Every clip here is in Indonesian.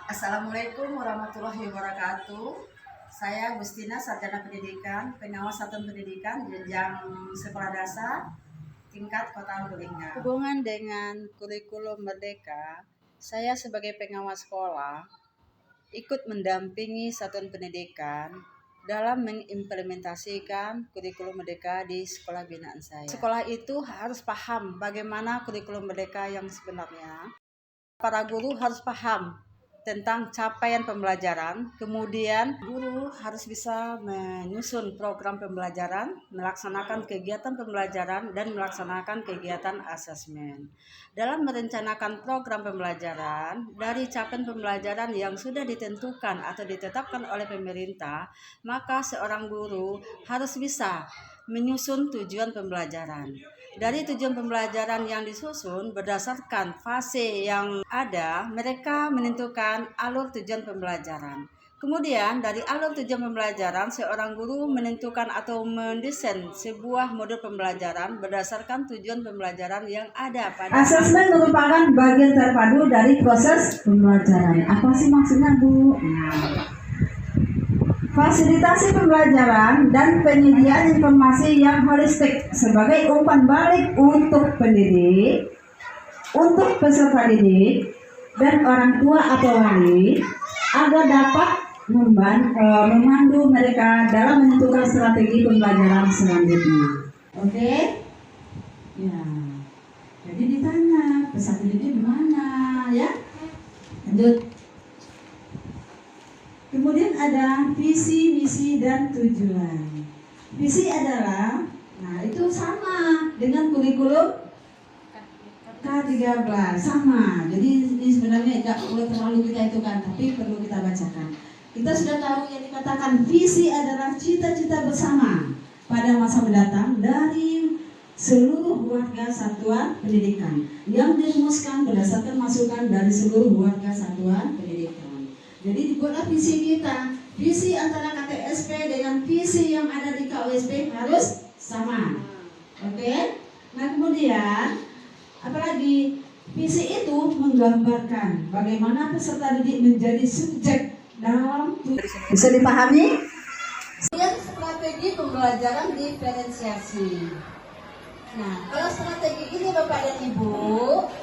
Assalamualaikum warahmatullahi wabarakatuh. Saya Gustina, Sarjana Pendidikan, Pengawas Satuan Pendidikan jenjang sekolah dasar tingkat Kota Lubulingga. Hubungan dengan kurikulum Merdeka, saya sebagai pengawas sekolah ikut mendampingi satuan pendidikan dalam mengimplementasikan kurikulum Merdeka di sekolah binaan saya. Sekolah itu harus paham bagaimana kurikulum Merdeka yang sebenarnya. Para guru harus paham tentang capaian pembelajaran, kemudian guru harus bisa menyusun program pembelajaran, melaksanakan kegiatan pembelajaran, dan melaksanakan kegiatan asesmen. Dalam merencanakan program pembelajaran, dari capaian pembelajaran yang sudah ditentukan atau ditetapkan oleh pemerintah, maka seorang guru harus bisa menyusun tujuan pembelajaran. Dari tujuan pembelajaran yang disusun berdasarkan fase yang ada, mereka menentukan alur tujuan pembelajaran. Kemudian dari alur tujuan pembelajaran, seorang guru menentukan atau mendesain sebuah model pembelajaran berdasarkan tujuan pembelajaran yang ada pada. Asesmen merupakan bagian terpadu dari proses pembelajaran. Apa sih maksudnya, Bu? Fasilitasi pembelajaran dan penyediaan informasi yang holistik sebagai umpan balik untuk pendidik, untuk peserta didik, dan orang tua atau wali agar dapat memandu mereka dalam menentukan strategi pembelajaran selanjutnya. Oke? Ya. Jadi ditanya peserta didik di mana, ya? Lanjut. Kemudian ada visi, misi, dan tujuan. Visi adalah, nah itu sama dengan kurikulum K13, sama. Jadi ini sebenarnya tidak boleh terlalu kita itu kan, tapi perlu kita bacakan. Kita sudah tahu yang dikatakan visi adalah cita-cita bersama pada masa mendatang dari seluruh warga satuan pendidikan yang dirumuskan berdasarkan masukan dari seluruh warga satuan pendidikan. Jadi dibuatlah visi kita. Visi antara KTSP dengan visi yang ada di KUSP harus sama. Oke? Nah kemudian apalagi visi itu menggambarkan bagaimana peserta didik menjadi subjek dalam. Bisa dipahami? Strategi pembelajaran diferensiasi. Nah, kalau strategi ini Bapak dan Ibu,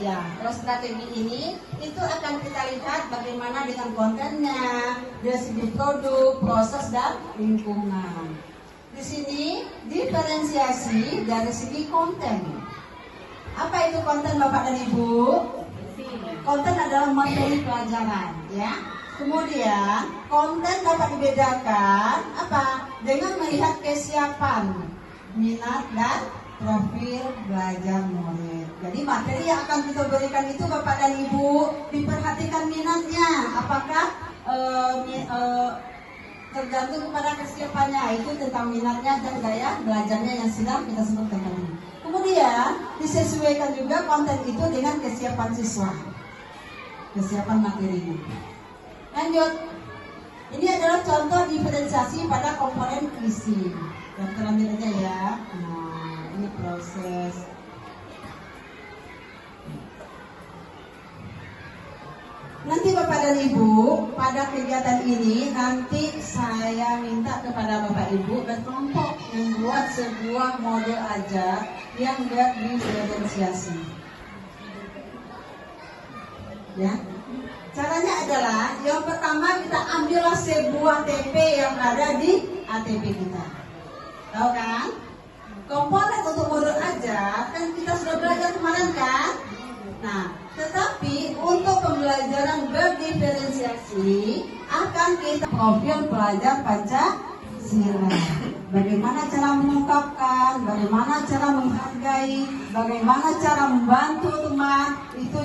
ya, kalau strategi ini itu akan kita lihat bagaimana dengan kontennya, dari segi produk, proses, dan lingkungan. Di sini diferensiasi dari segi konten. Apa itu konten Bapak dan Ibu? Konten adalah materi pelajaran, ya. Kemudian konten dapat dibedakan apa? Dengan melihat kesiapan, minat, dan profil belajar murid. Jadi materi yang akan kita berikan itu Bapak dan Ibu diperhatikan minatnya. Apakah tergantung kepada kesiapannya, itu tentang minatnya dan gaya belajarnya yang sedang kita sebutkan tadi. Kemudian disesuaikan juga konten itu dengan kesiapan siswa, kesiapan materinya. Lanjut. Ini adalah contoh diferensiasi pada komponen visi. Yang terlambat aja ya. Ini proses. Nanti Bapak dan Ibu pada kegiatan ini nanti saya minta kepada Bapak Ibu berkelompok membuat sebuah model aja yang diferensiasi. Ya. Caranya adalah yang pertama kita ambillah sebuah TP yang ada di ATP kita. Tahu kan? Komponen untuk modul aja kan kita sudah belajar kemarin kan. Nah, tetapi untuk pembelajaran berdiferensiasi akan kita profil pelajar Pancasila. Bagaimana cara mengungkapkan, bagaimana cara menghargai, bagaimana cara membantu teman itu.